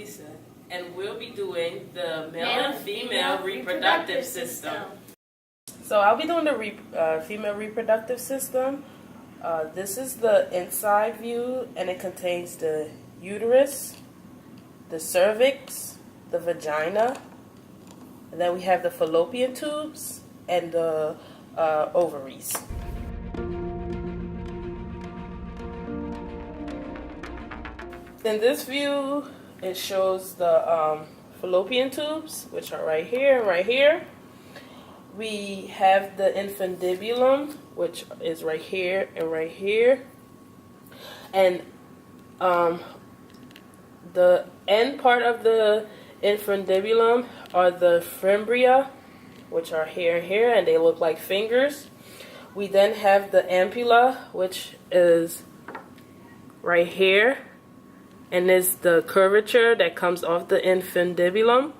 Felicia, and we'll be doing the male and female reproductive system. So I'll be doing the female reproductive system. This is the inside view, and it contains the uterus, the cervix, the vagina, and then we have the fallopian tubes and the ovaries. In this view, it shows the fallopian tubes, which are right here and right here. We have the infundibulum, which is right here and right here. And the end part of the infundibulum are the fimbria, which are here and here, and they look like fingers. We then have the ampulla, which is right here, and is the curvature that comes off the infundibulum.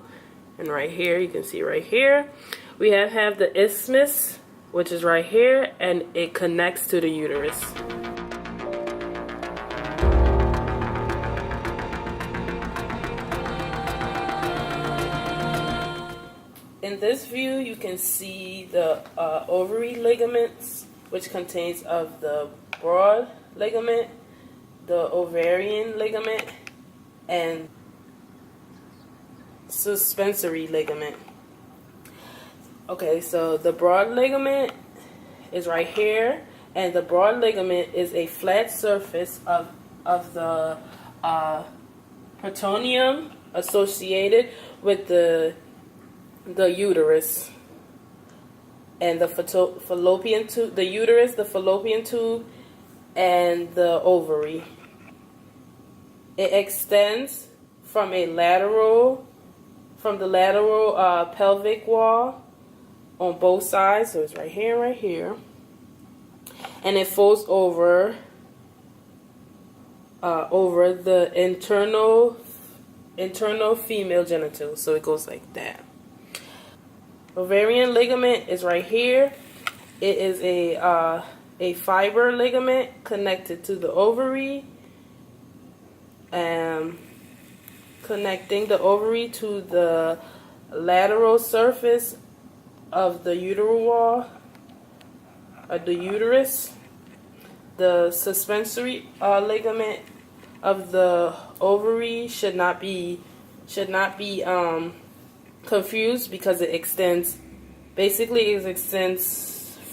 And right here, you can see right here. We have the isthmus, which is right here, and it connects to the uterus. In this view, you can see the ovary ligaments, which contains of the broad ligament, the ovarian ligament, and suspensory ligament. Okay, so the broad ligament is right here, and the broad ligament is a flat surface of the peritoneum associated with the uterus and the fallopian tube, the uterus, the fallopian tube, and the ovary. It extends from the lateral pelvic wall on both sides, so it's right here and right here, and it folds over the internal female genital, so it goes like that. Ovarian ligament is right here. It is a fiber ligament connected to the ovary, connecting the ovary to the lateral surface of the uterine wall of the uterus. The suspensory ligament of the ovary should not be confused, because it extends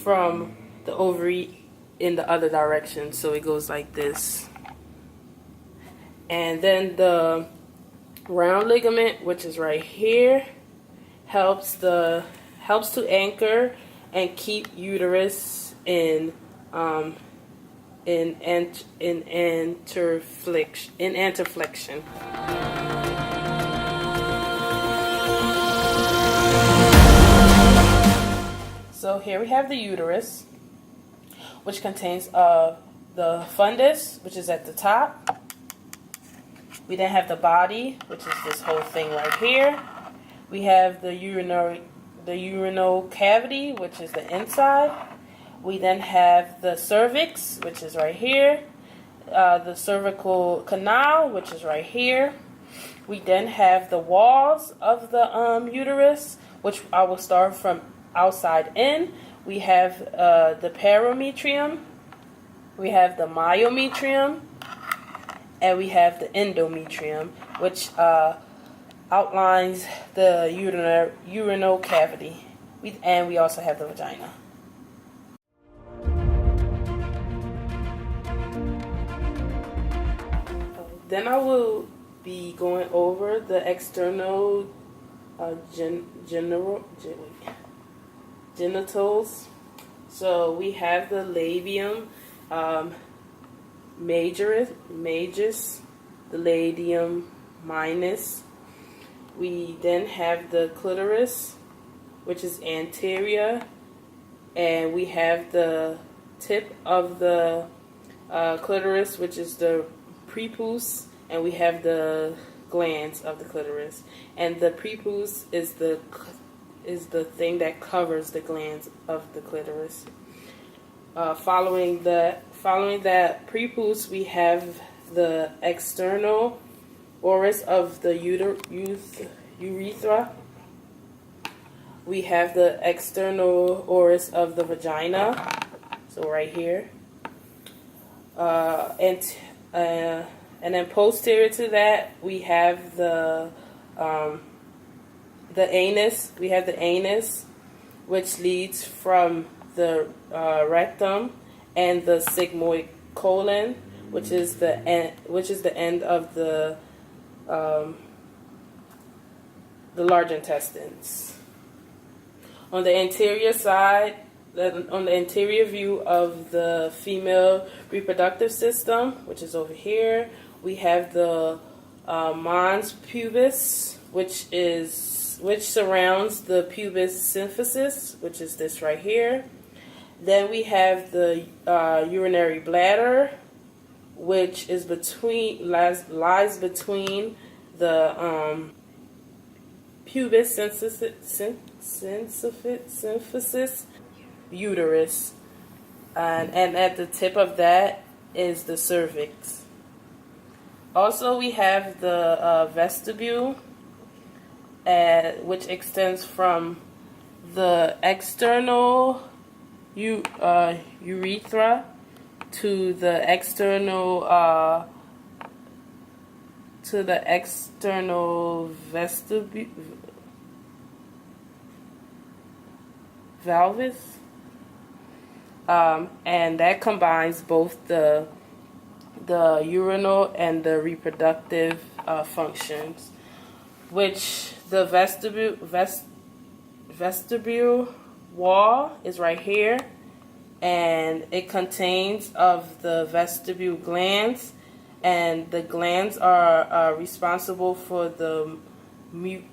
from the ovary in the other direction, so it goes like this. And then the round ligament, which is right here, helps to anchor and keep uterus in anterflexion. So here we have the uterus, which contains the fundus, which is at the top. We then have the body, which is this whole thing right here. We have the urinal cavity, which is the inside. We then have the cervix, which is right here. The cervical canal, which is right here. We then have the walls of the uterus, which I will start from outside in. We have the parametrium, we have the myometrium, and we have the endometrium, which outlines the urinal cavity. And we also have the vagina. Then I will be going over the external genitals. So we have the labium majus, the labium minus. We then have the clitoris, which is anterior, and we have the tip of the clitoris, which is the prepuce, and we have the glands of the clitoris. And the prepuce is the thing that covers the glands of the clitoris. Following that prepuce, we have the external oris of the urethra. We have the external oris of the vagina, so right here. And then posterior to that, we have the anus. We have the anus, which leads from the rectum and the sigmoid colon, which is the end of the large intestines. On the anterior side, on the anterior view of the female reproductive system, which is over here, we have the mons pubis, which surrounds the pubis symphysis, which is this right here. Then we have the urinary bladder, which is lies between the pubis symphysis uterus, and at the tip of that is the cervix. Also, we have the vestibule, which extends from the external urethra to the external vestibule valgus, and that combines both the urinal and the reproductive functions, which the vestibule wall is right here, and it contains of the vestibule glands, and the glands are responsible for the mucocamus.